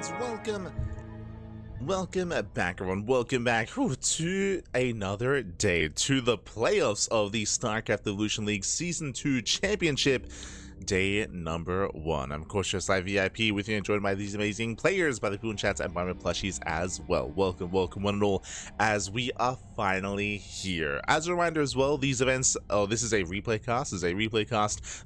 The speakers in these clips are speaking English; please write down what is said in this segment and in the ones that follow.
Welcome back, everyone. Welcome back to another day, to the playoffs of the StarCraft Evolution League Season 2 Championship, day number 1. I'm of course just live VIP with you, joined by these amazing players, by the people in chats, and by my plushies as well. Welcome one and all, as we are finally here. As a reminder as well, these events, this is a replay cast,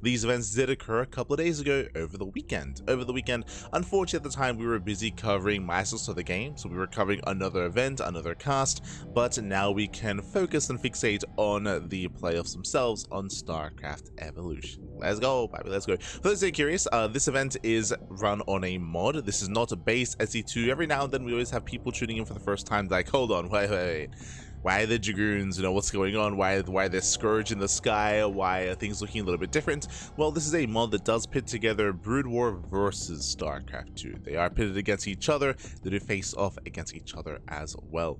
These events did occur a couple of days ago over the weekend. Unfortunately, at the time, we were busy covering Masters of the game, so we were covering another event, another cast, but now we can focus and fixate on the playoffs themselves on StarCraft Evolution. Let's go, baby, let's go. For those that are curious, this event is run on a mod. This is not a base SE2. Every now and then we always have people tuning in for the first time like, hold on, wait. Why are the Dragoons, what's going on? Why there's Scourge in the sky? Why are things looking a little bit different? Well, this is a mod that does pit together Brood War versus StarCraft 2. They are pitted against each other. They do face off against each other as well.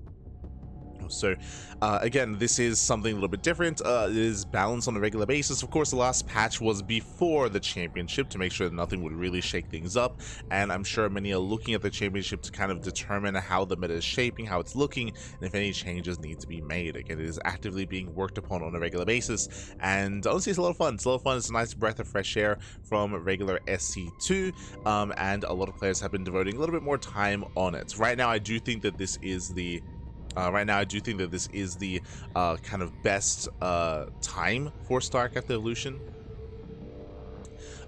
So again, this is something a little bit different. It is balanced on a regular basis. Of course, the last patch was before the championship to make sure that nothing would really shake things up, and I'm sure many are looking at the championship to kind of determine how the meta is shaping, how it's looking, and if any changes need to be made. Again, it is actively being worked upon on a regular basis, and honestly, it's a lot of fun. It's a nice breath of fresh air from regular SC2, and a lot of players have been devoting a little bit more time on it. Right now, I do think that this is the kind of best time for StarCraft Evolution.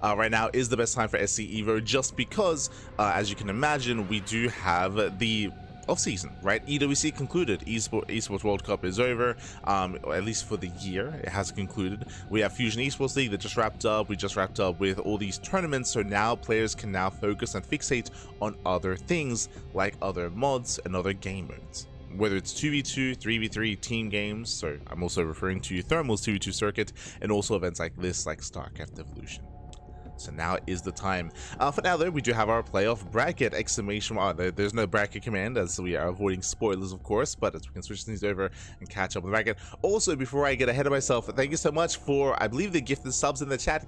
Right now is the best time for SC Evo, just because, as you can imagine, we do have the off-season, right? EWC concluded. Esports World Cup is over, at least for the year. It has concluded. We have Fusion Esports League that just wrapped up. We just wrapped up with all these tournaments, so now players can now focus and fixate on other things, like other mods and other game modes. Whether it's 2v2, 3v3, team games, so I'm also referring to Thermal's 2v2 circuit, and also events like this, like StarCraft Evolution. So now is the time. For now, though, we do have our playoff bracket, exclamation mark. There's no bracket command, as we are avoiding spoilers, of course, but as we can switch things over and catch up with the bracket. Also, before I get ahead of myself, thank you so much for, I believe, the gifted subs in the chat.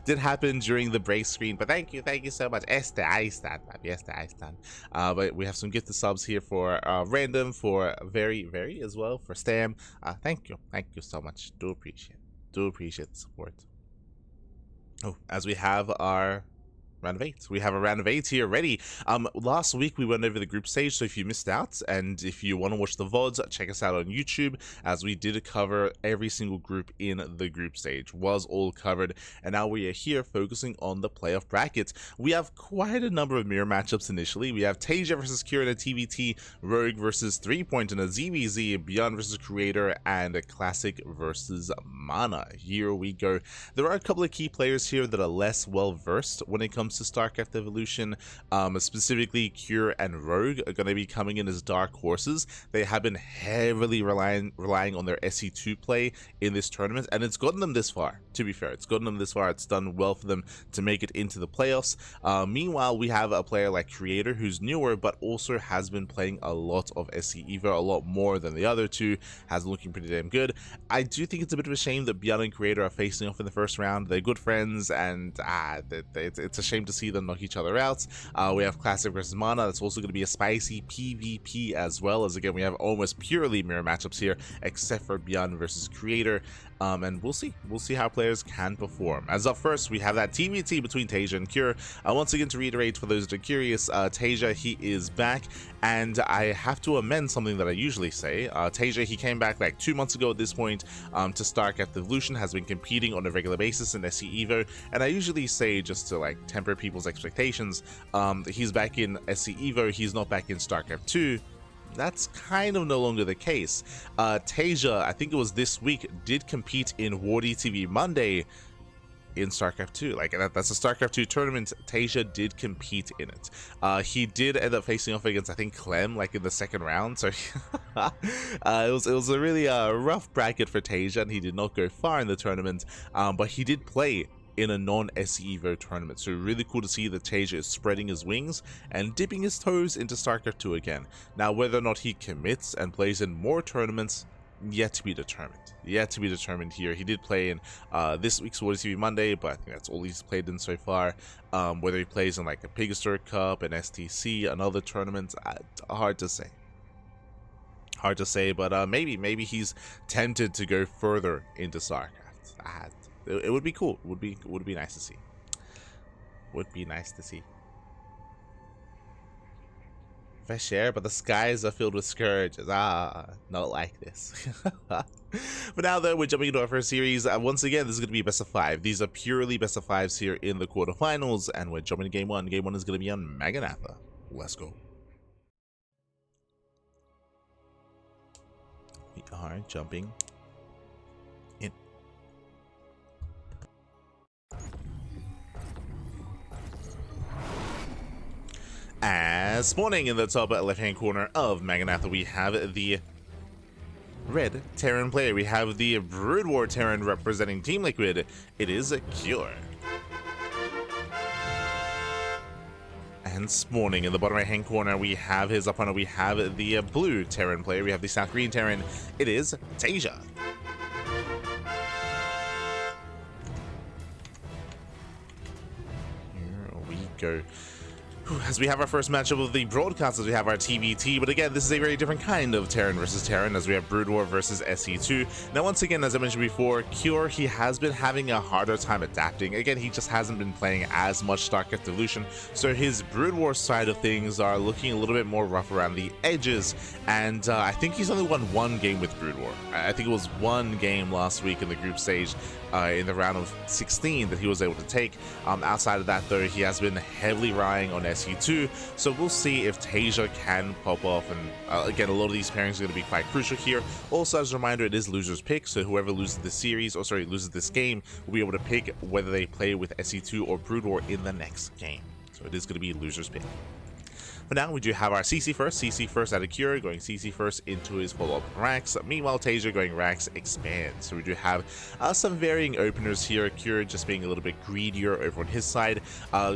Did happen during the break screen, but thank you so much. But we have some gifted subs here for Random, for very as well, for Stam. Thank you so much. Do appreciate the support. Oh, as we have our round of 8. We have a round of 8 here ready. Last week we went over the group stage, so if you missed out, and if you want to watch the VODs, check us out on YouTube, as we did cover every single group in the group stage. Was all covered, and now we are here focusing on the playoff brackets. We have quite a number of mirror matchups initially. We have TaeJa versus Kira in a TvT, Rogue versus 3Point in a ZVZ, Beyond versus Creator, and a Classic versus Mana. Here we go. There are a couple of key players here that are less well versed when it comes to StarCraft Evolution. Specifically, Cure and Rogue are going to be coming in as dark horses. They have been heavily relying on their SE2 play in this tournament, and it's gotten them this far. To be fair, it's done well for them to make it into the playoffs. Meanwhile, we have a player like Creator, who's newer, but also has been playing a lot of SE Evo, a lot more than the other two, has been looking pretty damn good. I do think it's a bit of a shame that Beyond and Creator are facing off in the first round. They're good friends, and it's a shame to see them knock each other out. We have Classic versus Mana. That's also going to be a spicy PvP, as well as, again, we have almost purely mirror matchups here, except for Beyond versus Creator. And we'll see how players can perform. As up first, we have that TvT between TaeJa and Cure. Once again, to reiterate for those that are curious, TaeJa, he is back, and I have to amend something that I usually say. TaeJa, he came back like 2 months ago at this point to StarCraft Evolution, has been competing on a regular basis in SE Evo, and I usually say, just to like temper people's expectations, he's back in SE Evo, he's not back in StarCraft 2. That's kind of no longer the case. TaeJa, I think it was this week, did compete in Wardy TV Monday in StarCraft 2. Like, that's a StarCraft 2 tournament. TaeJa did compete in it. He did end up facing off against, I think, Clem, like in the second round. So it was a really rough bracket for TaeJa, and he did not go far in the tournament. But he did play in a non-SE Evo tournament. So really cool to see that TaeJa is spreading his wings and dipping his toes into StarCraft 2 again. Now, whether or not he commits and plays in more tournaments, yet to be determined. Yet to be determined here. He did play in this week's Water TV Monday, but I think that's all he's played in so far. Whether he plays in like a Pigstor Cup, an STC, another tournament, hard to say. Hard to say, but maybe he's tempted to go further into StarCraft. It would be cool. Would be nice to see. Would be nice to see. Fair share, but the skies are filled with scourges. Not like this. But now though, we're jumping into our first series. Once again, this is going to be best of 5. These are purely best of 5s here in the quarterfinals, and we're jumping to game 1. Game 1 is going to be on Maganatha. Let's go. We are jumping in. As spawning in the top left-hand corner of Maganatha, we have the red Terran player. We have the Brood War Terran representing Team Liquid. It is a Cure. And spawning in the bottom right-hand corner, we have his opponent. We have the blue Terran player. We have the South Green Terran. It is TaeJa. Here we go. As we have our first matchup of the broadcasters, we have our TvT, but again, this is a very different kind of Terran versus Terran, as we have Brood War versus SE2. Now, once again, as I mentioned before, Cure, he has been having a harder time adapting. Again, he just hasn't been playing as much StarCraft Evolution, so his Brood War side of things are looking a little bit more rough around the edges, and I think he's only won one game with Brood War. I think it was one game last week in the group stage, in the round of 16 that he was able to take. Outside of that, though, he has been heavily relying on SE2, so we'll see if TaeJa can pop off, and again, a lot of these pairings are going to be quite crucial here. Also, as a reminder, it is loser's pick, so whoever loses this series, or sorry, loses this game, will be able to pick whether they play with SE2 or Brood War in the next game. So it is going to be loser's pick. But now we do have our CC first out of Cure, going CC first into his follow-up Rax. Meanwhile, TaeJa going Rax Expand. So we do have some varying openers here. Cure just being a little bit greedier over on his side,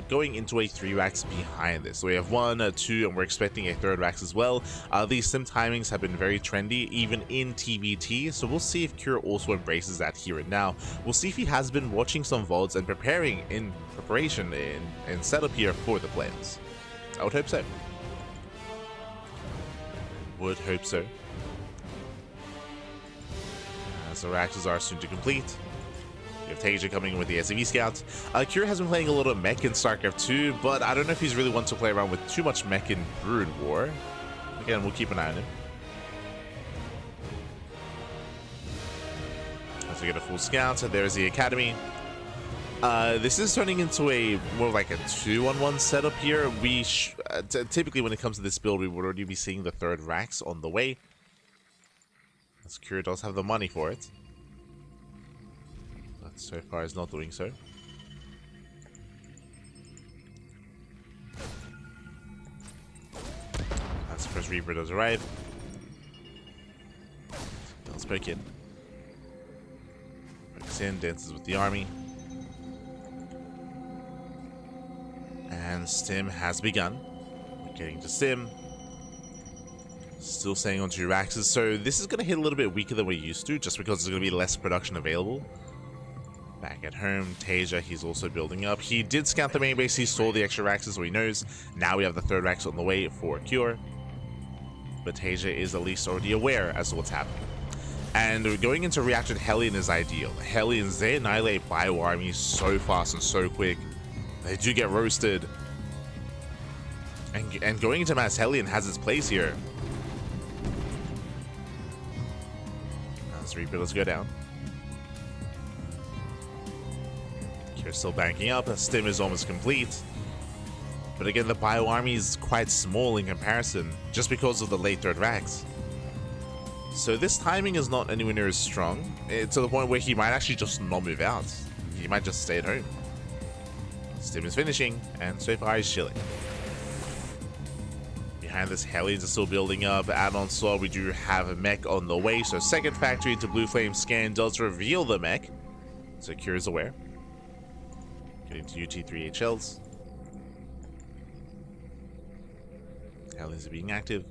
going into a 3 Rax behind this. So we have 1, 2, and we're expecting a 3rd Rax as well. These sim timings have been very trendy, even in TvT. So we'll see if Cure also embraces that here and now. We'll see if he has been watching some VODs and preparing in preparation and setup here for the playoffs. I would hope so. Would hope so. As the Raxes are soon to complete. We have TaeJa coming in with the SEV Scouts. Cure has been playing a little mech in StarCraft 2, but I don't know if he's really one to play around with too much mech in Brood War. Again, we'll keep an eye on him. As we get a full scout, so there's the Academy. This is turning into a more like a 2-on-1 setup here. We typically, when it comes to this build, we would already be seeing the 3rd Rax on the way. As Cure does have the money for it, but so far is not doing so. As the first Reaper does arrive, let's poke in. Pokes in, dances with the army. And Stim has begun. We're getting to Stim. Still staying on 2 Raxes. So this is going to hit a little bit weaker than we're used to, just because there's going to be less production available. Back at home, TaeJa, he's also building up. He did scout the main base. He saw the extra Raxes, so he knows. Now we have the 3rd Rax on the way for Cure. But TaeJa is at least already aware as to what's happening. And going into reaction, Hellion is ideal. Hellions, they annihilate bio armies so fast and so quick. They do get roasted. And going into Mass Hellion has its place here. As Reaper, let's go down. Cure's still banking up. Stim is almost complete. But again, the bio army is quite small in comparison, just because of the late 3rd Rax. So this timing is not anywhere near as strong, to the point where he might actually just not move out. He might just stay at home. Stim is finishing, and so far he's chilling. Behind this, Hellions are still building up. Add-on slot, we do have a mech on the way. So 2nd factory into Blue Flame scan does reveal the mech. So Cure is aware. Getting to UT3 HLs. Hellions are being active.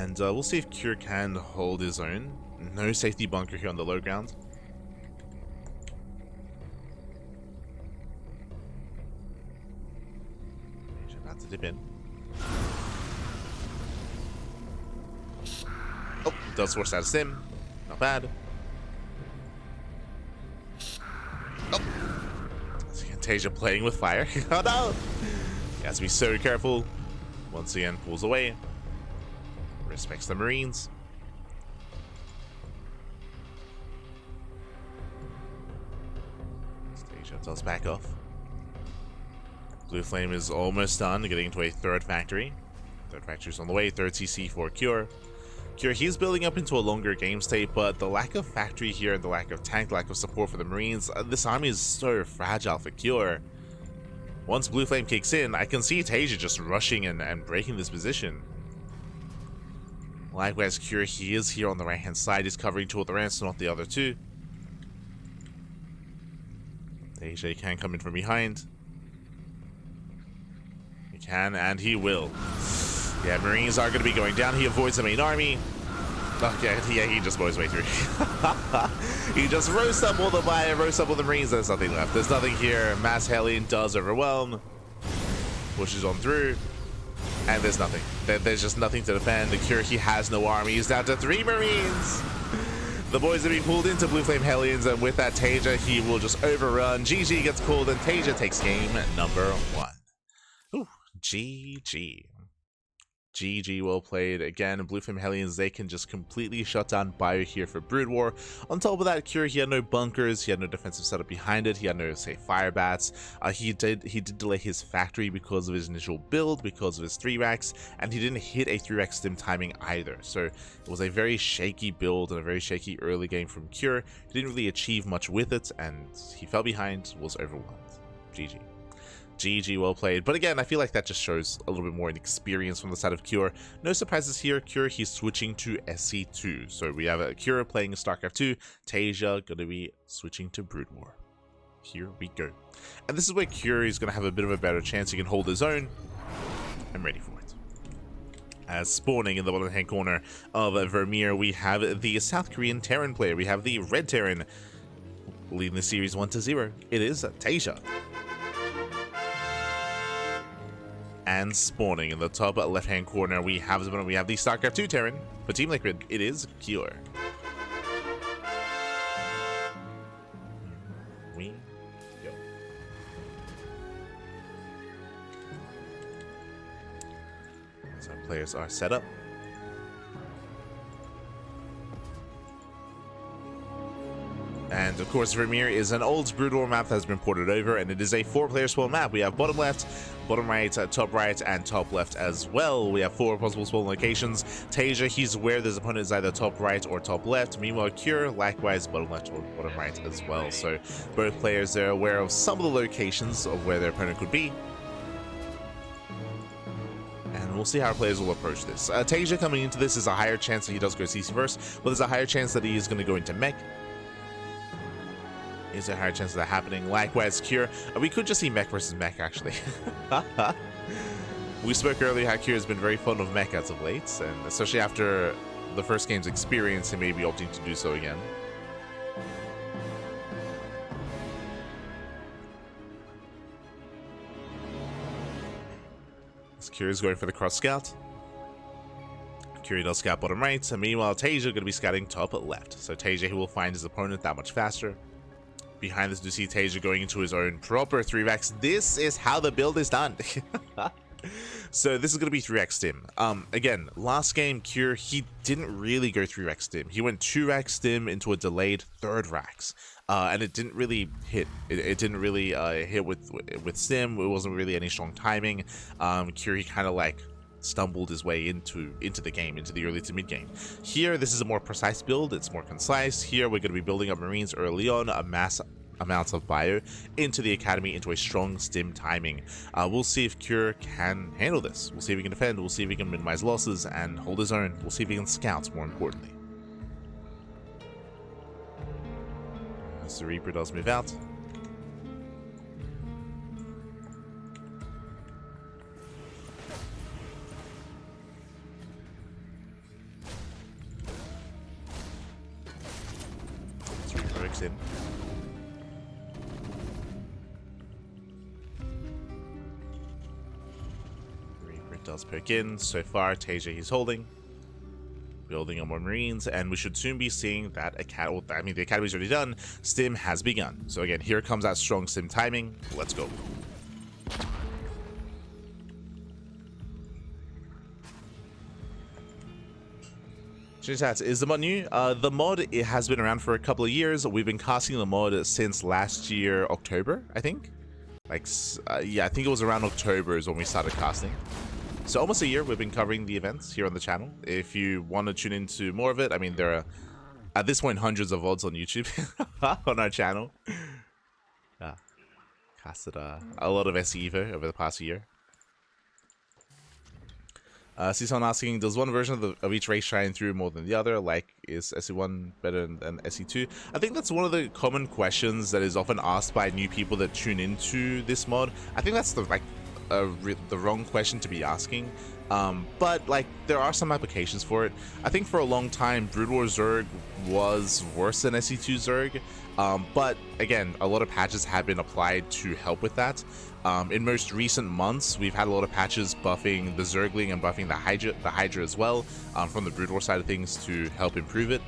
And we'll see if Cure can hold his own. No safety bunker here on the low ground. About to dip in. Oh, does force out a sim. Not bad. Oh. TaeJa playing with fire. Oh no! He has to be so careful. Once again, pulls away. Respects the Marines. TaeJa does back off. Blue Flame is almost done, getting into a third factory. Third factory's on the way, third CC for Cure. Cure, he's building up into a longer game state, but the lack of factory here and the lack of tank, lack of support for the Marines, this army is so fragile for Cure. Once Blue Flame kicks in, I can see TaeJa just rushing and breaking this position. Likewise, Cure, he is here on the right-hand side. He's covering two of the ramps, not the other two. TaeJa can come in from behind. He can, and he will. Yeah, Marines are going to be going down. He avoids the main army. Okay, yeah, he just blows his way through. He just roasts up all the fire, roasts up all the Marines. There's nothing left. There's nothing here. Mass Hellion does overwhelm. Pushes on through. And there's nothing. There's just nothing to defend. The Cure, he has no army. He's down to 3 Marines. The boys are being pulled into Blue Flame Hellions, and with that TaeJa, he will just overrun. GG gets called, and TaeJa takes game number 1. Ooh, GG. GG, well played. Again, Blue Flame Hellions, they can just completely shut down Bio here for Brood War. On top of that, Cure, he had no bunkers, he had no defensive setup behind it, he had no, say, fire bats. He did delay his factory because of his initial build, because of his 3-racks, and he didn't hit a 3-rack stim timing either. So it was a very shaky build and a very shaky early game from Cure. He didn't really achieve much with it, and he fell behind, was overwhelmed. GG. GG, well played. But again, I feel like that just shows a little bit more inexperience from the side of Cure. No surprises here. Cure, he's switching to SC2. So we have a Cure playing StarCraft 2. TaeJa going to be switching to Brood War. Here we go. And this is where Cure is going to have a bit of a better chance. He can hold his own. I'm ready for it. As spawning in the bottom hand corner of Vermeer, we have the South Korean Terran player. We have the Red Terran leading the series 1-0. It is TaeJa. And spawning in the top left-hand corner, we have the StarCraft 2 Terran. For Team Liquid, it is Cure. We go. So players are set up. And of course, Vermeer is an old Brood War map that has been ported over, and it is a 4-player spawn map. We have bottom left, bottom right, top right, and top left as well. We have 4 possible spawn locations. TaeJa, he's where his opponent is either top right or top left. Meanwhile, Cure, likewise, bottom left or bottom right as well. So both players are aware of some of the locations of where their opponent could be. And we'll see how our players will approach this. TaeJa coming into this is a higher chance that he does go CC first, but there's a higher chance that he is going to go into mech. Is there a higher chance of that happening? Likewise, Cure. We could just see mech versus mech, actually. We spoke earlier how Cure has been very fond of mech as of late, and especially after the first game's experience, he may be opting to do so again. As Cure is going for the cross scout. Cure does scout bottom right, and meanwhile, TaeJa going to be scouting top left. So TaeJa, he will find his opponent that much faster. Behind this, you see TaeJa going into his own proper 3-racks. This is how the build is done. So this is going to be 3-rack stim. Again, last game, Cure, he didn't really go 3-rack stim. He went 2-rack stim into a delayed 3rd racks. And it didn't really hit. It didn't really hit with stim. It wasn't really any strong timing. Cure, he kind of like stumbled his way into the game, into the early to mid game. Here, this is a more precise build. It's more concise. Here, we're going to be building up Marines early on, a mass amounts of bio into the academy, into a strong stim timing. We'll see if Cure can handle this. We'll see if he can defend. We'll see if he can minimize losses and hold his own. We'll see if he can scout, more importantly. As the Reaper does move out. Does poke in. So far, TaeJa he's holding. Building on more Marines, and we should soon be seeing that the academy's already done. Stim has begun. So again, here comes that strong Stim timing. Let's go. Chat, is the mod new? The mod, it has been around for a couple of years. We've been casting the mod since last year, October, I think. Yeah, I think it was around October is when we started casting. So almost a year we've been covering the events here on the channel. If you want to tune into more of it, I mean, there are, at this point, hundreds of VODs on YouTube on our channel. Casted a lot of SE Evo over the past year. See someone asking, does one version of each race shine through more than the other? Like, is SE1 better than SE2? I think that's one of the common questions that is often asked by new people that tune into this mod. I think that's the wrong question to be asking. But like, there are some applications for it. I think for a long time, Brood War Zerg was worse than SE2 Zerg. But again, a lot of patches have been applied to help with that. In most recent months, we've had a lot of patches buffing the Zergling and buffing the Hydra as well, from the Brood War side of things to help improve it,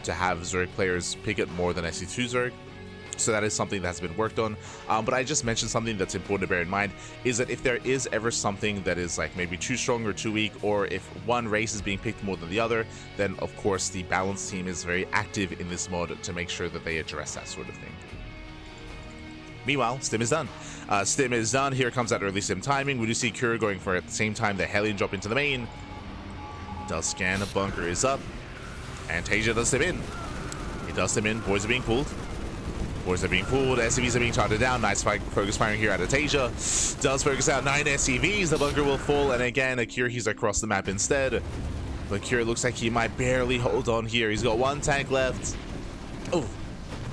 to have Zerg players pick it more than SE2 Zerg. So that is something that's been worked on. But I just mentioned something that's important to bear in mind, is that if there is ever something that is like maybe too strong or too weak, or if one race is being picked more than the other, then of course the balance team is very active in this mod to make sure that they address that sort of thing. Meanwhile, Stim is done. Stim is done. Here comes that early Stim timing. We do see Cure going for at the same time the Hellion drop into the main. Does scan. A bunker is up. And TaeJa does Stim in. He does Stim in. Boys are being pulled. Boys are being pulled. SCVs are being charted down. Nice focus firing here out of TaeJa. Does focus out 9 SCVs. The bunker will fall. And again, Akira, he's across the map instead. But Akira looks like he might barely hold on here. He's got one tank left. Oh.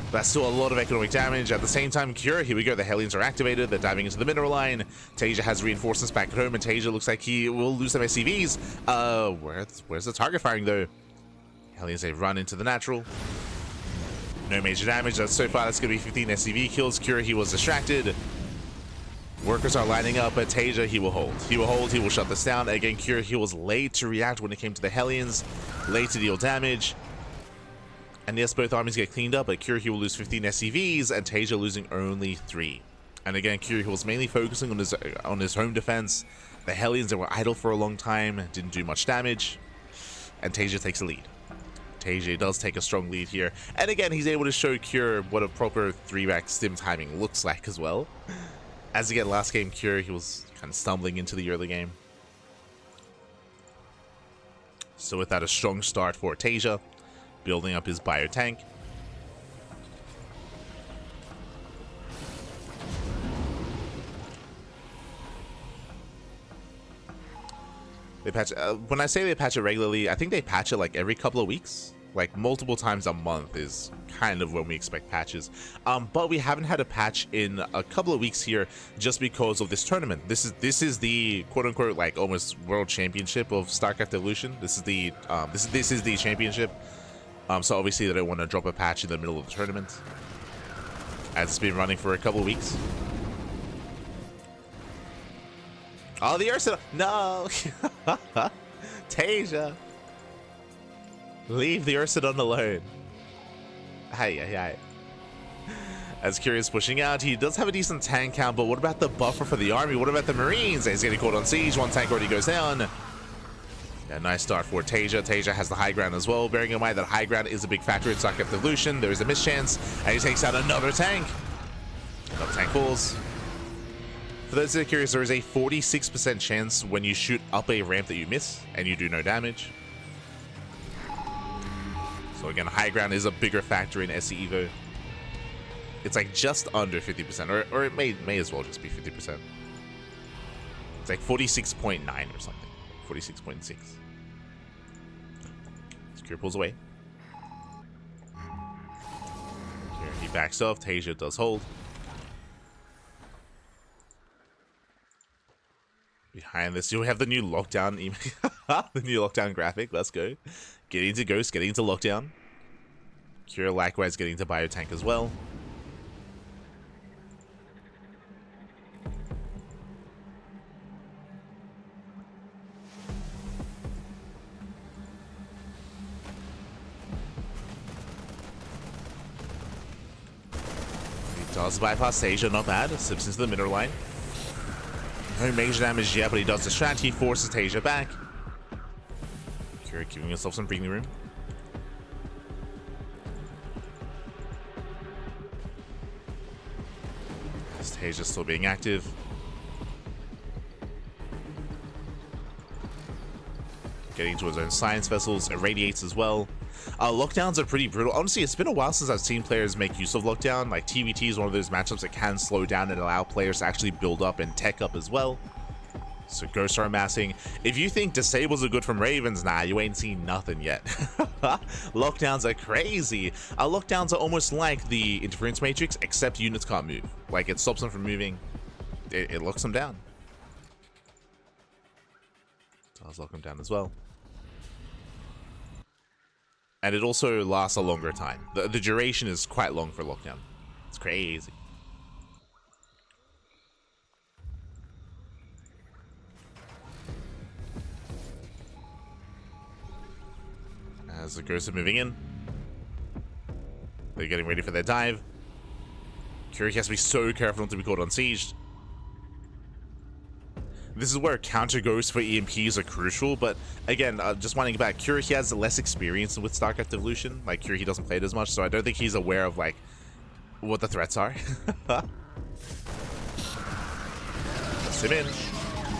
That's still a lot of economic damage. At the same time, Cure, here we go, the Hellions are activated, they're diving into the mineral line. TaeJa has reinforcements back at home, and TaeJa looks like he will lose some SCVs. Where's the target firing, though? Hellions, they run into the natural. No major damage. So far, that's going to be 15 SCV kills. Cure, he was distracted. Workers are lining up, but TaeJa, he will hold. He will hold, he will shut this down. Again, Cure, he was late to react when it came to the Hellions, late to deal damage. And yes, both armies get cleaned up, but Cure, will lose 15 SCVs, and TaeJa losing only 3. And again, Cure was mainly focusing on his home defense. The Hellions that were idle for a long time didn't do much damage, and TaeJa takes the lead. TaeJa does take a strong lead here, and again, he's able to show Cure what a proper 3-back Stim timing looks like as well. As again, last game, Cure, he was kind of stumbling into the early game. So with that, a strong start for TaeJa, building up his bio tank. They patch when I say they patch it regularly, I think they patch it like every couple of weeks, like multiple times a month is kind of when we expect patches. But we haven't had a patch in a couple of weeks here just because of this tournament. This is the quote-unquote like almost world championship of StarCraft Evolution. This is the this is the championship. So obviously they don't want to drop a patch in the middle of the tournament, as it's been running for a couple of weeks. Oh, the Ursula! No! TaeJa! Leave the Ursula alone. Hey. As Curious pushing out, he does have a decent tank count, but what about the buffer for the army? What about the Marines? He's getting caught on siege. One tank already goes down. Yeah, nice start for TaeJa. TaeJa has the high ground as well, bearing in mind that high ground is a big factor in StarCraft Evolution. There is a mischance, and he takes out another tank. Another tank falls. For those that are curious, there is a 46% chance when you shoot up a ramp that you miss, and you do no damage. So again, high ground is a bigger factor in SE Evo. It's like just under 50%, or it may as well just be 50%. It's like 46.9 or something. 46.6. Secure pulls away. Here he backs off. TaeJa does hold. Behind this, you have the new lockdown the new lockdown graphic. Let's go. Getting into Ghost, getting into lockdown. Cure likewise getting to Biotank as well. Does bypass TaeJa, not bad. Slips into the middle line. No major damage yet, but he does distract. He forces TaeJa back. Kira giving himself some breathing room. TaeJa still being active. Getting into his own science vessels, irradiates as well. Lockdowns are pretty brutal. Honestly, it's been a while since I've seen players make use of lockdown. Like TvT is one of those matchups that can slow down and allow players to actually build up and tech up as well. So ghosts are amassing. If you think disables are good from Ravens, nah, you ain't seen nothing yet. Lockdowns are crazy. Lockdowns are almost like the interference matrix, except units can't move. Like it stops them from moving. It locks them down. Does lock them down as well. And it also lasts a longer time. The duration is quite long for lockdown. It's crazy. As the ghosts are moving in, they're getting ready for their dive. Curie has to be so careful not to be caught unsieged. This is where counter ghosts for EMPs are crucial, but again, just winding back, Curie has less experience with StarCraft Evolution. Like, Curie doesn't play it as much, so I don't think he's aware of, like, what the threats are. Puts him in.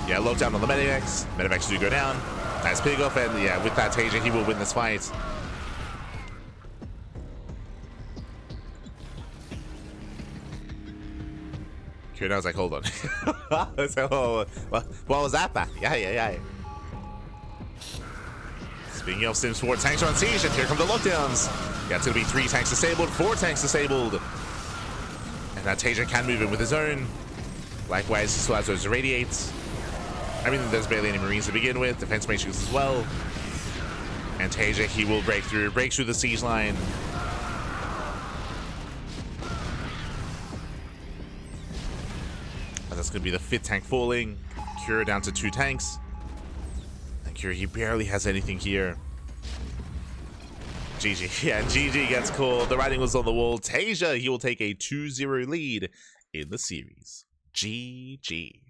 Yeah, lockdown on the Medivacs. Medivacs do go down. Nice pig off, and yeah, with that TaeJa, he will win this fight. Curie was like, hold on. So, oh, what was that back? Yeah. Speaking of Sims 4, tanks are on siege, and here come the lockdowns. Yeah, it's going to be 3 tanks disabled, 4 tanks disabled. And now TaeJa can move in with his own. Likewise, he still has those irradiates. I mean, there's barely any Marines to begin with. Defense matrix as well. And TaeJa, he will break through the siege line. And that's going to be the 5th tank falling. Cure down to 2 tanks. And Cure, he barely has anything here. GG. Yeah, GG gets called. The writing was on the wall. TaeJa, he will take a 2-0 lead in the series. GG.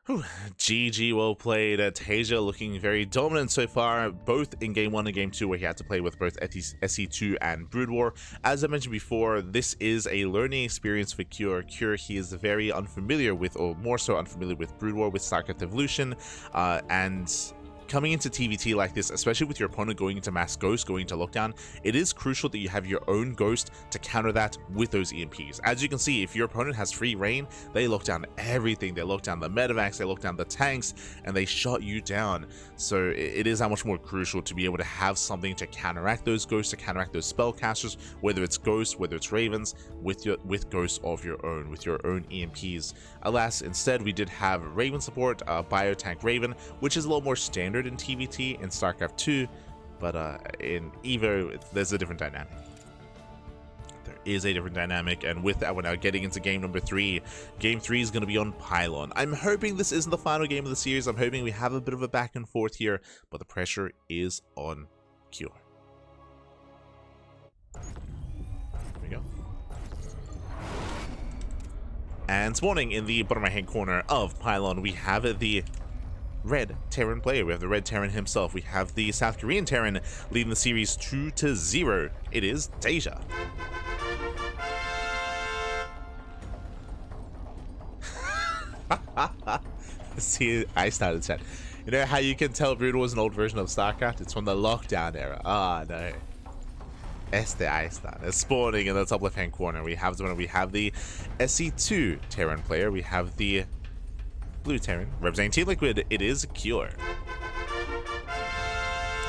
Whew. GG, well played. TaeJa looking very dominant so far, both in Game 1 and Game 2, where he had to play with both SE2 and Brood War. As I mentioned before, this is a learning experience for Cure. Cure, he is very unfamiliar with, or more so unfamiliar with Brood War, with StarCraft Evolution, and coming into TvT like this, especially with your opponent going into mass ghost, going into lockdown, it is crucial that you have your own ghost to counter that with those EMPs. As you can see, if your opponent has free reign, they lock down everything. They lock down the medevacs, they lock down the tanks, and they shut you down. So it is that much more crucial to be able to have something to counteract those ghosts, to counteract those spellcasters, whether it's ghosts, whether it's ravens, with ghosts of your own, with your own EMPs. Alas, instead we did have Raven support, Biotank Raven, which is a little more standard in TvT in StarCraft 2, but in Evo there's a different dynamic. There is a different dynamic, and with that, we're now getting into game number 3. Game 3 is going to be on Pylon. I'm hoping this isn't the final game of the series. I'm hoping we have a bit of a back and forth here, but the pressure is on Cure. Here we go. And spawning in the bottom right hand corner of Pylon, we have the red Terran player. We have the red Terran himself. We have the South Korean Terran leading the series 2-0. It is TaeJa. See, I started chat. You know how you can tell Brood was an old version of StarCraft? It's from the lockdown era. Ah, no. I start. It's spawning in the top left hand corner. We have the SE2 Terran player. We have the blue Terran representing Team Liquid. It is Cure.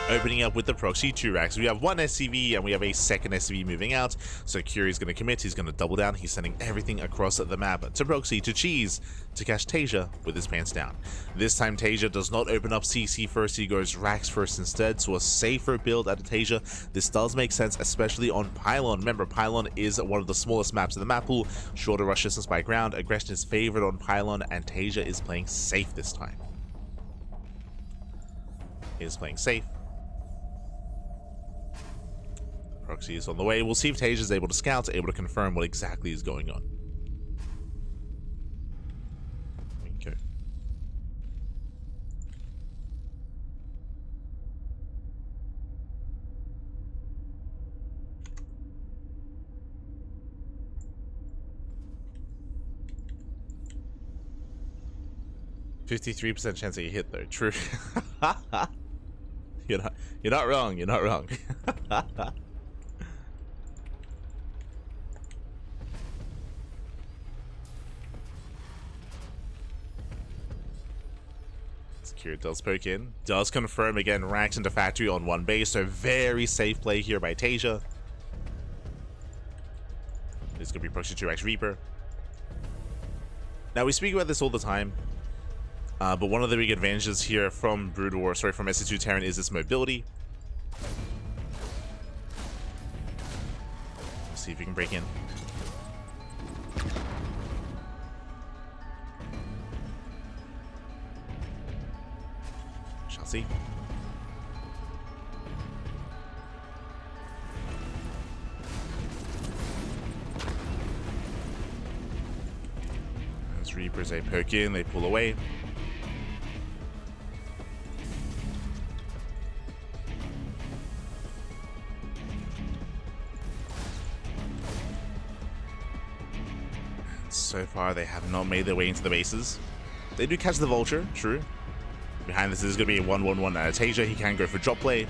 Opening up with the proxy 2 racks. We have 1 SCV and we have a second SCV moving out. So Cure is going to commit. He's going to double down. He's sending everything across the map to proxy, to cheese, to catch TaeJa with his pants down. This time TaeJa does not open up CC first. He goes racks first instead. So a safer build out of TaeJa. This does make sense, especially on Pylon. Remember, Pylon is one of the smallest maps in the map pool. Shorter rush distance by ground. Aggression is favored on Pylon, and TaeJa is playing safe this time. He is playing safe. Proxy is on the way. We'll see if TaeJa is able to scout, able to confirm what exactly is going on. Okay. %53% chance that you hit though. True. You're not wrong. You're not wrong. Secure does poke in. Does confirm again. Racks into factory on one base. So very safe play here by TaeJa. This could be proxy 2x Reaper. Now we speak about this all the time. But one of the big advantages here from from SE2 Terran is its mobility. Let's see if we can break in. Shall see. As Reapers, they poke in, they pull away. So far, they have not made their way into the bases. They do catch the Vulture, true. Behind this is going to be a 1-1-1 TaeJa. He can go for drop play.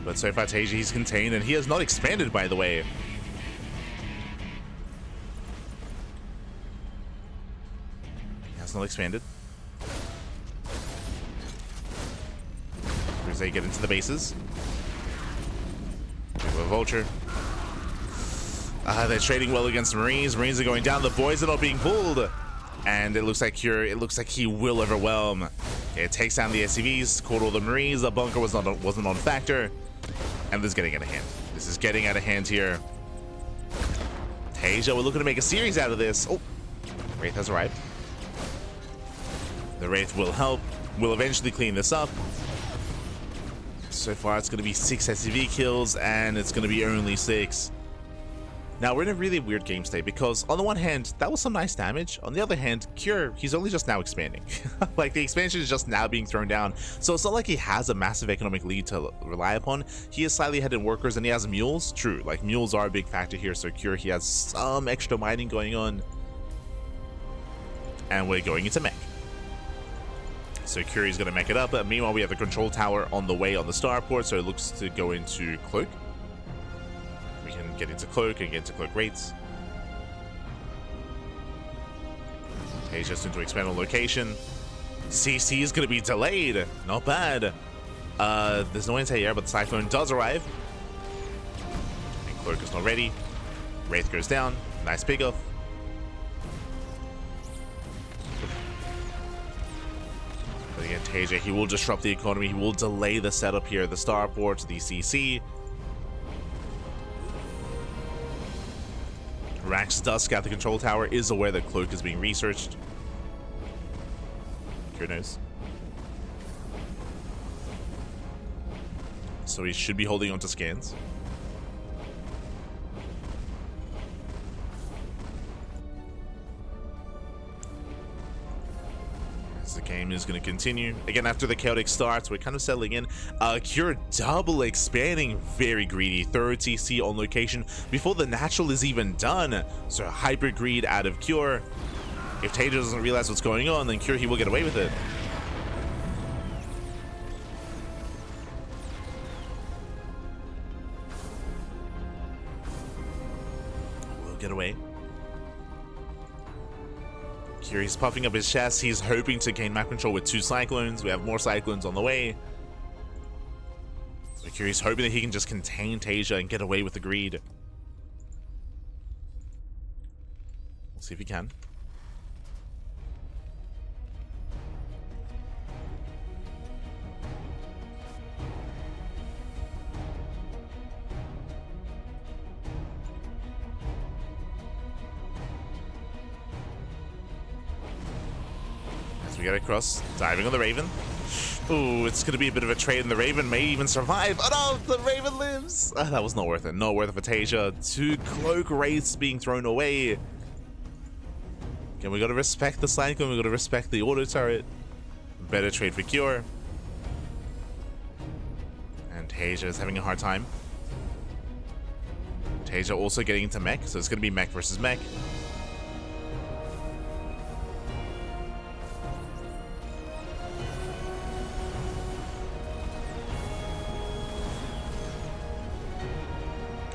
But so far, TaeJa, he's contained, and he has not expanded, by the way. He has not expanded. As they get into the bases. We have a Vulture. They're trading well against Marines. Marines are going down. The boys are not being pulled. And it looks like he will overwhelm. Okay, it takes down the SCVs, caught all the Marines. The bunker wasn't on factor. And this is getting out of hand. This is getting out of hand here. TaeJa, we're looking to make a series out of this. Oh, Wraith has arrived. The Wraith will help. We'll eventually clean this up. So far, it's going to be 6 SCV kills, and it's going to be only 6. Now, we're in a really weird game state because, on the one hand, that was some nice damage. On the other hand, Cure, he's only just now expanding. Like, the expansion is just now being thrown down. So it's not like he has a massive economic lead to rely upon. He is slightly ahead in workers and he has mules. True, like, mules are a big factor here. So Cure, he has some extra mining going on. And we're going into mech. So Curie's going to mech it up. But meanwhile, we have the control tower on the way on the starport. So it looks to go into Cloak. Get into Cloak and get into Cloak rates. TaeJa's into expand on location. CC is going to be delayed. Not bad. There's no anti-air, but the Cyclone does arrive. And Cloak is not ready. Wraith goes down. Nice pick off. But again, TaeJa, he will disrupt the economy. He will delay the setup here. The starport, the CC. Rax does scout the control tower, is aware that Cloak is being researched. Cure knows. So he should be holding on to scans. As the game is going to continue. Again, after the chaotic starts, we're kind of settling in. Cure double expanding, very greedy. Third CC on location before the natural is even done. So hyper greed out of Cure. If TaeJa doesn't realize what's going on, then Cure, he will get away with it. We'll get away. Cure, he's puffing up his chest. He's hoping to gain map control with 2 Cyclones. We have more Cyclones on the way. So Cure, he's hoping that he can just contain TaeJa and get away with the greed. We'll see if he can. We get across, diving on the Raven. Ooh, it's gonna be a bit of a trade, and the Raven may even survive. Oh no, the Raven lives. That was not worth it. Not worth it for TaeJa. 2 cloak wraiths being thrown away. Again, we gotta respect the Slankum. We gotta respect the auto turret. Better trade for Cure. And TaeJa is having a hard time. TaeJa also getting into mech, so it's gonna be mech versus mech.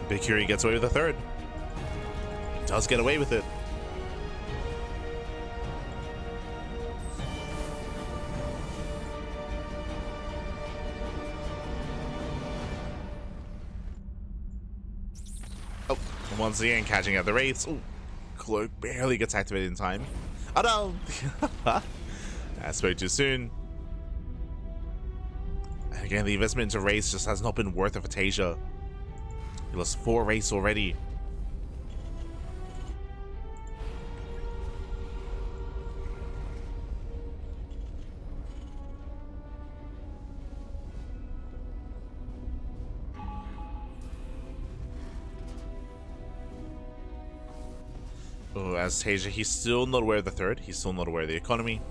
Big Curie gets away with a third. He does get away with it. Oh, and once again catching out the Wraiths. Ooh, Cloak barely gets activated in time. Oh no! I spoke too soon. And again, the investment into Wraiths just has not been worth it for TaeJa. He lost 4 Wraiths already. Oh, as TaeJa, he's still not aware of the third. He's still not aware of the economy.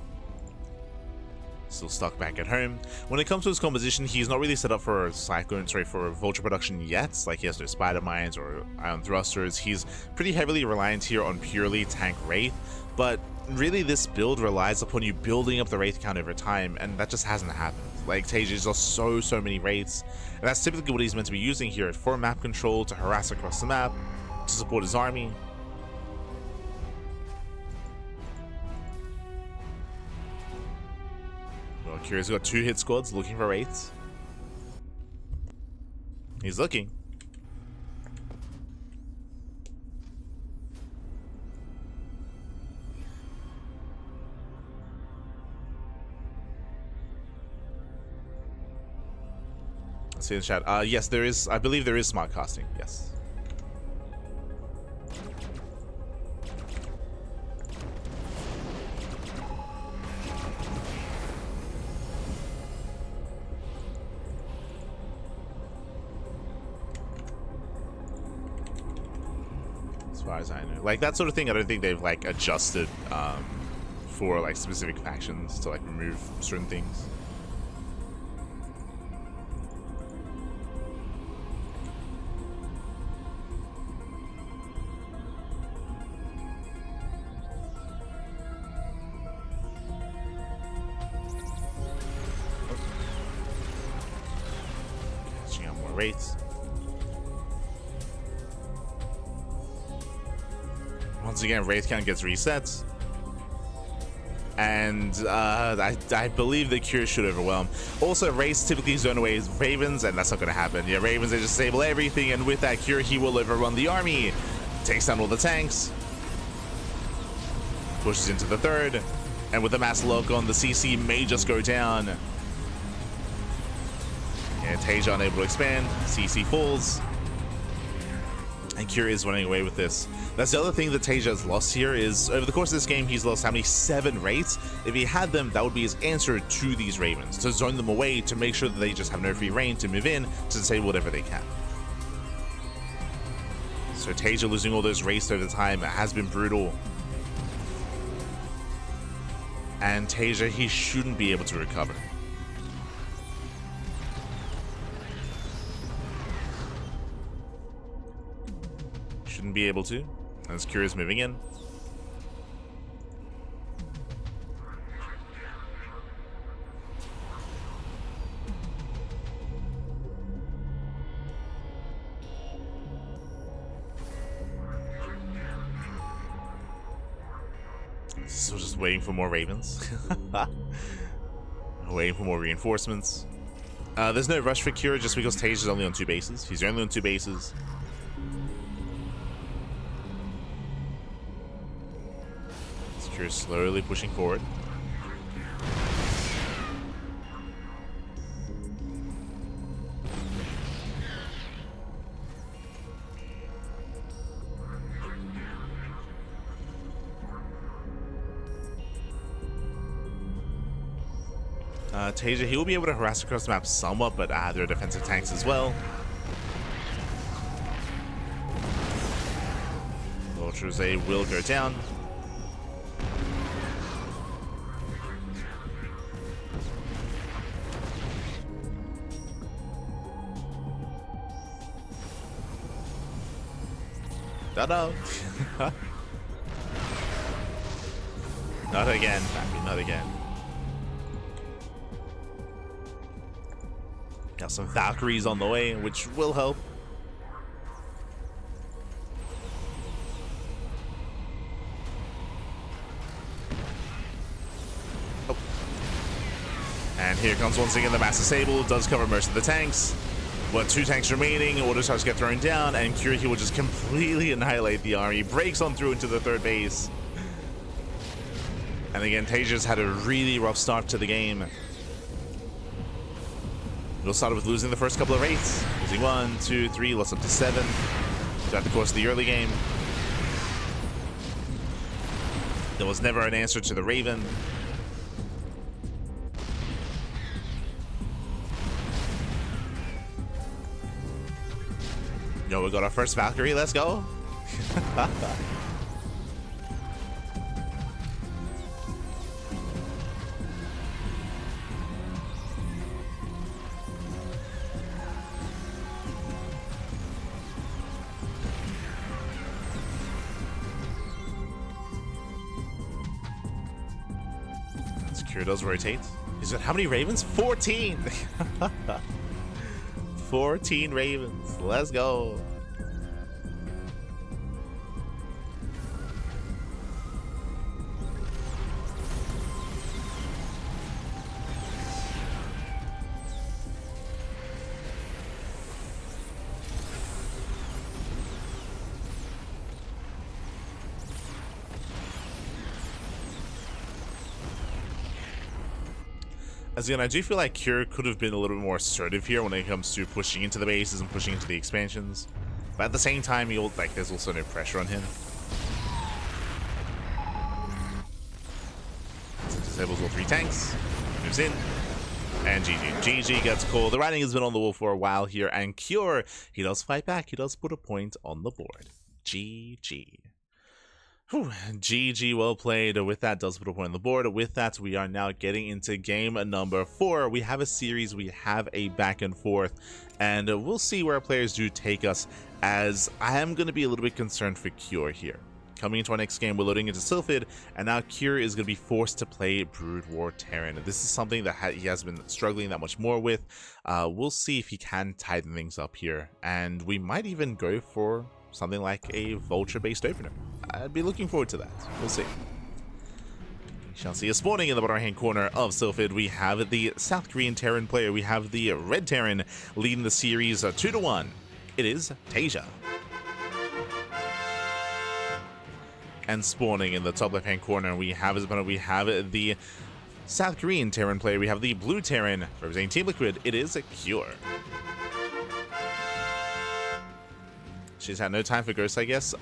Still stuck back at home. When it comes to his composition, he's not really set up for for vulture production yet. Like, he has no spider mines or ion thrusters. He's pretty heavily reliant here on purely tank wraith, but really this build relies upon you building up the wraith count over time, and that just hasn't happened. Like, TaeJa's lost so many wraiths, and that's typically what he's meant to be using here for map control, to harass across the map, to support his army. Curie's got 2 hit squads looking for wraiths. He's looking. Let's see in the chat. Yes, there is. I believe there is smart casting. Yes. As far as I know, like that sort of thing, I don't think they've like adjusted for like specific factions to like remove certain things. Catching out more wraiths. Once again, wraith count gets reset, and I believe the Cure should overwhelm. Also, wraiths typically zone away ravens, and that's not going to happen. Yeah, ravens, they just disable everything, and with that Cure, he will overrun the army. Takes down all the tanks, pushes into the third, and with the mass lock on, the CC may just go down. And TaeJa unable to expand, CC falls, and Cure is running away with this. That's the other thing that TaeJa has lost here is, over the course of this game, he's lost how many? 7 wraiths. If he had them, that would be his answer to these ravens, to zone them away, to make sure that they just have no free reign to move in, to disable whatever they can. So TaeJa losing all those wraiths over time has been brutal. And TaeJa, he shouldn't be able to recover. Shouldn't be able to. As Cure is moving in. So just waiting for more ravens. Waiting for more reinforcements. There's no rush for Cure just because TaeJa is only on 2 bases. He's only on 2 bases. Cure slowly pushing forward. TaeJa, he will be able to harass across the map somewhat, but there are defensive tanks as well. Vultures, they will go down. No. Not again, Pappy, not again. Got some Valkyries on the way, which will help. Oh. And here comes once again the Master Sable. Does cover most of the tanks. But 2 tanks remaining, order starts to get thrown down, and CranKy will just completely annihilate the army. Breaks on through into the 3rd base. And again, TaeJa's had a really rough start to the game. It all started with losing the first couple of rates. Losing 1, 2, 3, lost up to 7 throughout the course of the early game. There was never an answer to the Raven. Yo, we got our first Valkyrie, let's go. Secure does rotate. He's got how many Ravens? 14! 14 Ravens. Let's go. As again, I do feel like Cure could have been a little bit more assertive here when it comes to pushing into the bases and pushing into the expansions. But at the same time, there's also no pressure on him. So disables all 3 tanks, moves in, and GG gets called. The writing has been on the wall for a while here, and Cure, he does fight back. He does put a point on the board. GG. Whew, GG, well played. With that, does put a point on the board. With that, we are now getting into game number 4. We have a series, we have a back and forth, and we'll see where our players do take us, as I am going to be a little bit concerned for Cure here. Coming into our next game, we're loading into Sylphid, and now Cure is going to be forced to play Brood War Terran. This is something that he has been struggling that much more with. We'll see if he can tighten things up here, and we might even go for something like a Vulture-based opener. I'd be looking forward to that. We'll see. We shall see. Spawning in the bottom right-hand corner of Sylphid, we have the South Korean Terran player. We have the Red Terran leading the series 2-1. It is TaeJa. And spawning in the top left-hand corner, we have the South Korean Terran player. We have the Blue Terran representing Team Liquid. It is Cure. She's had no time for Ghost, I guess.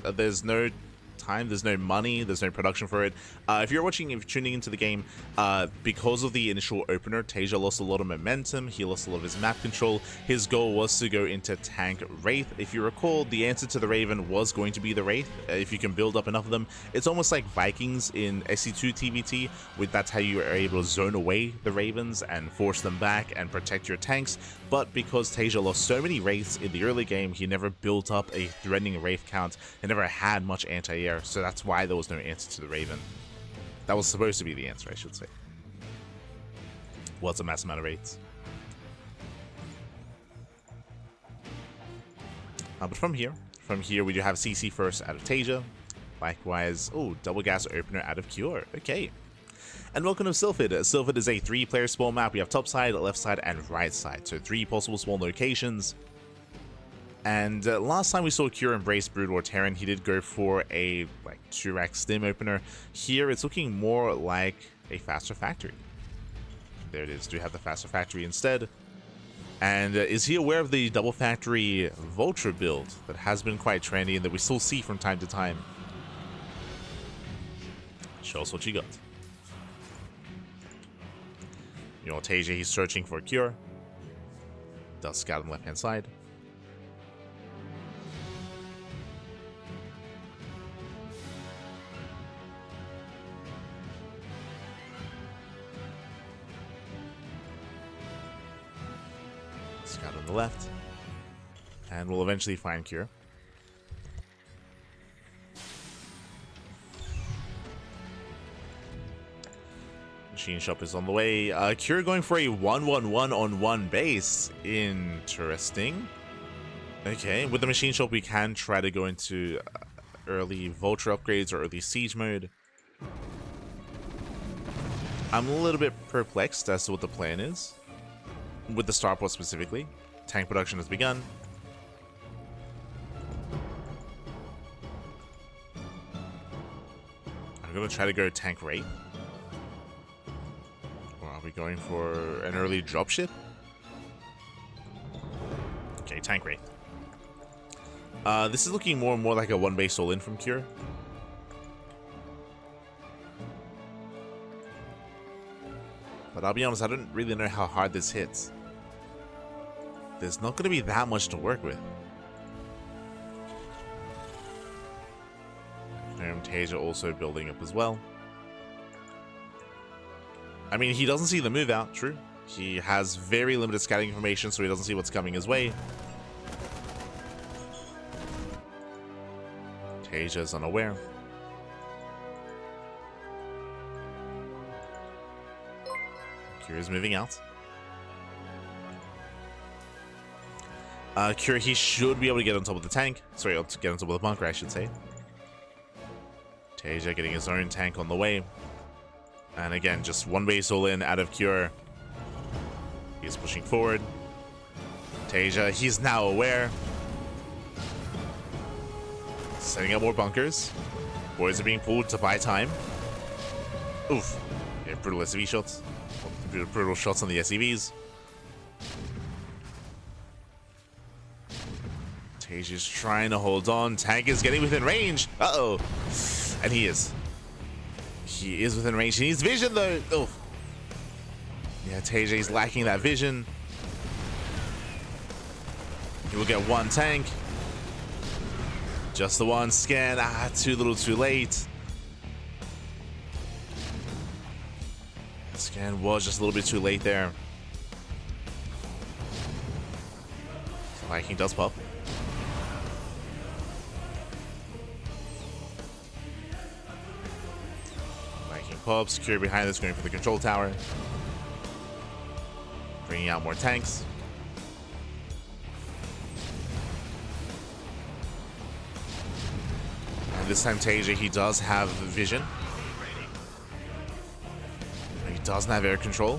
There's no time, there's no money, there's no production for it. If you're tuning into the game, because of the initial opener, TaeJa lost a lot of momentum, he lost a lot of his map control. His goal was to go into tank Wraith. If you recall, the answer to the Raven was going to be the Wraith. If you can build up enough of them, it's almost like Vikings in SE2 TvT, that's how you are able to zone away the Ravens and force them back and protect your tanks. But because TaeJa lost so many Wraiths in the early game, he never built up a threatening Wraith count. He never had much anti-air, so that's why there was no answer to the Raven. That was supposed to be the answer, I should say. What's a mass amount of Wraiths? But from here we do have CC first out of TaeJa. Likewise, double gas opener out of Cure. Okay. And welcome to Sylphid. Sylphid is a 3-player spawn map. We have top side, left side, and right side. So 3 possible spawn locations. And last time we saw Cure embrace Brood War Terran, he did go for a 2-rack stim opener. Here it's looking more like a faster factory. There it is. Do have the faster factory instead. And is he aware of the double factory Vulture build that has been quite trendy and that we still see from time to time? Show us what you got. You know, TaeJa, he's searching for a cure. Does scout on the left-hand side. Scout on the left. And we'll eventually find cure. Machine shop is on the way. Cure going for a 1-1-1 on one base. Interesting. Okay, with the machine shop, we can try to go into early Vulture upgrades or early Siege mode. I'm a little bit perplexed as to what the plan is. With the starport specifically. Tank production has begun. I'm going to try to go tank Wraith. Are we going for an early dropship? Okay, tank Wraith. This is looking more and more like a one base all in from Cure. But I'll be honest, I don't really know how hard this hits. There's not going to be that much to work with. TaeJa also building up as well. I mean, he doesn't see the move out, true. He has very limited scouting information, so he doesn't see what's coming his way. TaeJa's unaware. Cure is moving out. Cure, he should be able to get on top of the tank. Sorry, to get on top of the bunker, I should say. TaeJa getting his own tank on the way. And again, just one base all in out of Cure. He's pushing forward. TaeJa, he's now aware. Setting up more bunkers. Boys are being pulled to buy time. Oof. Yeah, brutal SEV shots. Brutal shots on the SEVs. TaeJa's trying to hold on. Tank is getting within range. Uh-oh. And he is. He is within range. He needs vision, though. Oh. Yeah, TaeJa's lacking that vision. He will get one tank. Just the one scan. Ah, too little, too late. The scan was just a little bit too late there. Viking does pop. Pops, secure behind this, going for the control tower. Bringing out more tanks. And this time TaeJa, he does have vision. He doesn't have air control.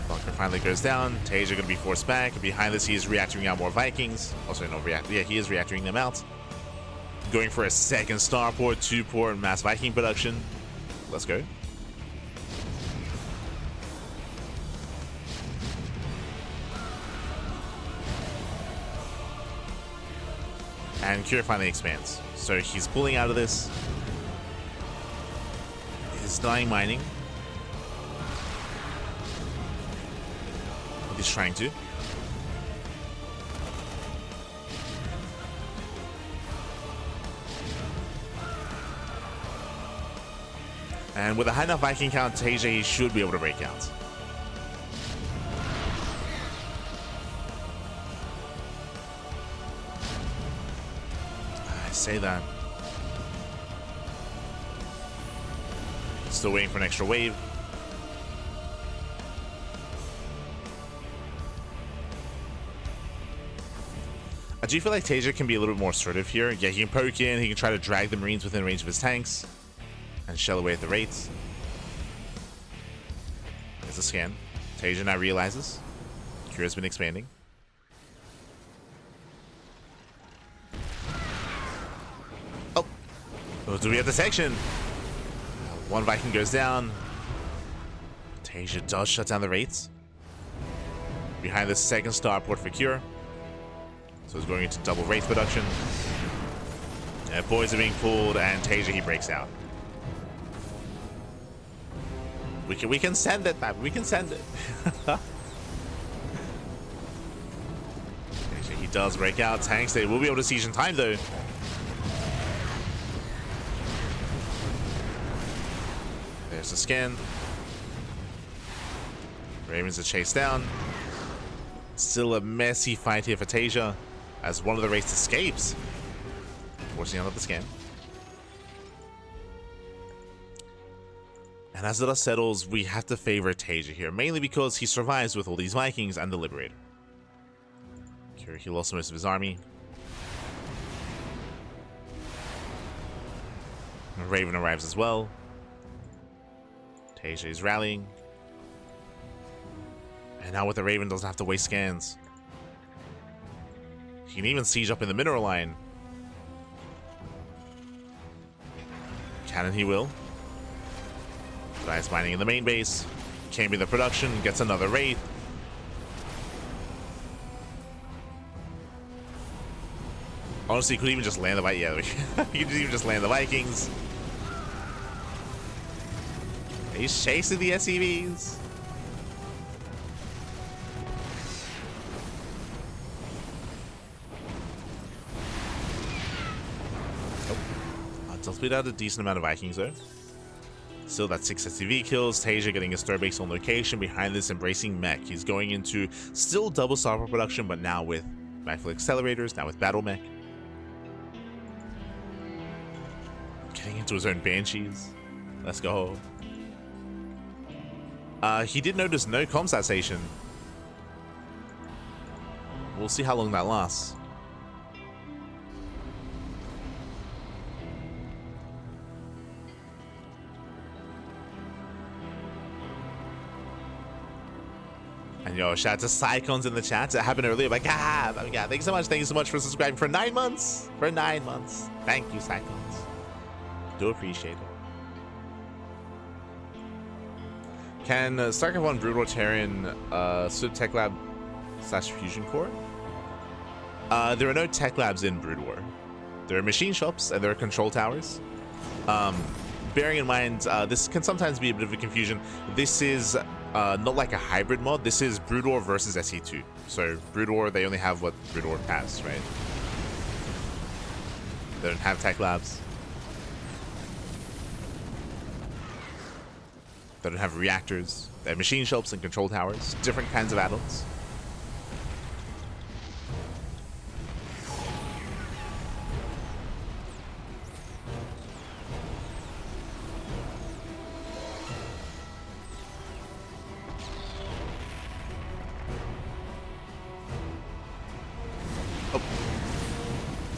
Bunker finally goes down. TaeJa going to be forced back. Behind this, he is reactoring out more Vikings. Also, no react. Yeah, he is reactoring them out. Going for a second starport, 2-port mass Viking production. Let's go. And Cure finally expands. So he's pulling out of this. He's dying mining. He's trying to. And with a high enough Viking count, TaeJa, he should be able to break out. I say that. Still waiting for an extra wave. I do feel like TaeJa can be a little bit more assertive here. Yeah, he can poke in, he can try to drag the Marines within range of his tanks. And shell away at the rates. There's a scan. TaeJa now realizes Cure has been expanding. Oh! Do we have detection? One Viking goes down. TaeJa does shut down the rates. Behind the second starport for Cure. So it's going into double Wraith production. Boys are being pulled, and TaeJa, he breaks out. We can send it, man. We can send it. He does break out. Tanks, they will be able to siege in time, though. There's the skin. Ravens are chased down. Still a messy fight here for TaeJa, as one of the wraiths escapes. Forcing out of the scan. And as the dust settles, we have to favor TaeJa here, mainly because he survives with all these Vikings and the Liberator. He lost most of his army. Raven arrives as well. TaeJa is rallying. And now with the Raven, doesn't have to waste scans. He can even siege up in the mineral line. Cannon he will. Nice mining in the main base. Can't be the production. Gets another Wraith. Honestly, he could even just land the Vikings. Yeah, he could even just land the Vikings. He's chasing the SEVs. Does beat out a decent amount of Vikings though. Still that 6 SCV kills. TaeJa getting his third base on location. Behind this, embracing mech. He's going into still double software production, but now with backfill accelerators, now with battle mech. Getting into his own banshees. Let's go. He did notice no comsat station. We'll see how long that lasts. And yo, shout out to Psychons in the chat. It happened earlier. Like, oh my god, thanks so much. Thank you so much for subscribing for 9 months. For 9 months. Thank you, Psychons. Do appreciate it. Can StarCraft 1 Brood War Terran Sub Tech Lab / Fusion Core? There are no tech labs in Brood War. There are machine shops and there are control towers. Bearing in mind, this can sometimes be a bit of a confusion. This is not like a hybrid mod. This is Brood War versus SE2. So Brood War, they only have what Brood War has, right? They don't have tech labs. They don't have reactors. They have machine shops and control towers. Different kinds of add-ons.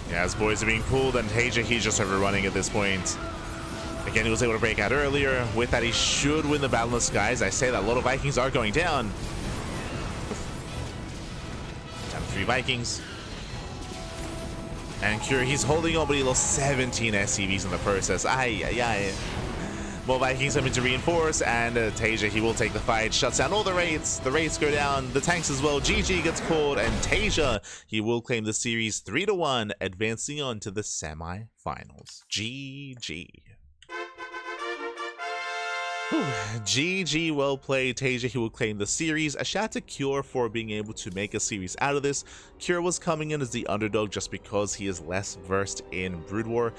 Yeah, his boys are being pulled, and TaeJa, he's just overrunning at this point. Again, he was able to break out earlier. With that, he should win the Battle in the Skies. I say that a lot of Vikings are going down. Down 3 Vikings. And Cure, he's holding on, but he lost 17 SCVs in the process. Ay, ay, ay. More Vikings coming to reinforce, and TaeJa, he will take the fight. Shuts down all the Wraiths. The Wraiths go down. The tanks as well. GG gets called, and TaeJa, he will claim the series 3-1, advancing on to the semi-finals. GG. GG, well played, TaeJa. He will claim the series. A shout out to Cure for being able to make a series out of this. Cure was coming in as the underdog just because he is less versed in Brood War,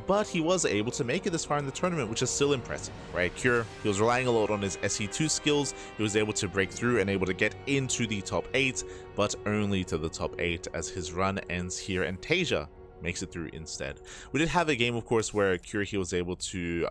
but he was able to make it this far in the tournament, which is still impressive, right? Cure, he was relying a lot on his SE2 skills. He was able to break through and able to get into the top 8, but only to the top 8 as his run ends here, and TaeJa makes it through instead. We did have a game, of course, where Cure, he was able to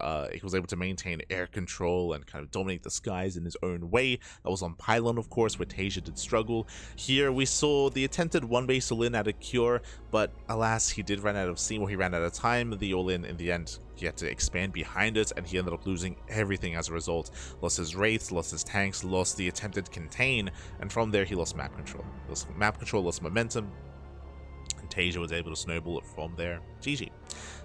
maintain air control and kind of dominate the skies in his own way. That was on Pylon, of course, where TaeJa did struggle. Here we saw the attempted one base all-in out of Cure, but alas, he did run out of steam, or he ran out of time. The all-in, in the end, he had to expand behind it, and he ended up losing everything as a result. Lost his Wraiths, lost his tanks, lost the attempted contain, and from there he lost map control. Lost momentum. TaeJa was able to snowball it from there. GG.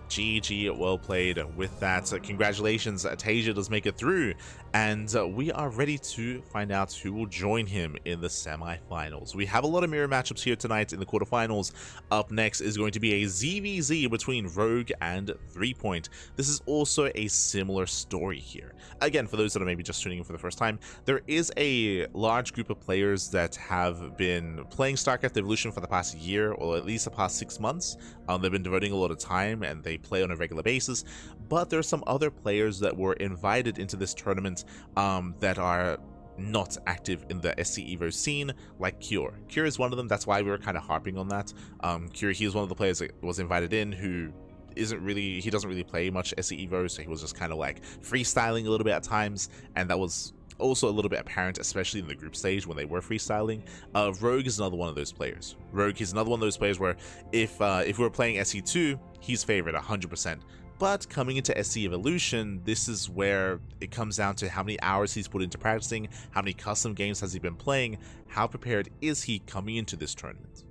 GG, well played with that. Congratulations, TaeJa does make it through, and we are ready to find out who will join him in the semi-finals. We have a lot of mirror matchups here tonight in the quarterfinals. Up next is going to be a ZVZ between Rogue and 3Point. This is also a similar story here. Again, for those that are maybe just tuning in for the first time, there is a large group of players that have been playing StarCraft Evolution for the past year, or at least the past 6 months. They've been devoting a lot of time and they play on a regular basis, but there are some other players that were invited into this tournament that are not active in the SC Evo scene, like Cure. Cure is one of them. That's why we were kind of harping on that. Cure, he is one of the players that was invited in who doesn't really play much SC Evo, so he was just kind of like freestyling a little bit at times, and that was also a little bit apparent, especially in the group stage when they were freestyling. Rogue is another one of those players. Rogue is another one of those players where if we were playing SE2, he's favored 100%. But coming into SC Evolution, this is where it comes down to how many hours he's put into practicing, how many custom games has he been playing, how prepared is he coming into this tournament.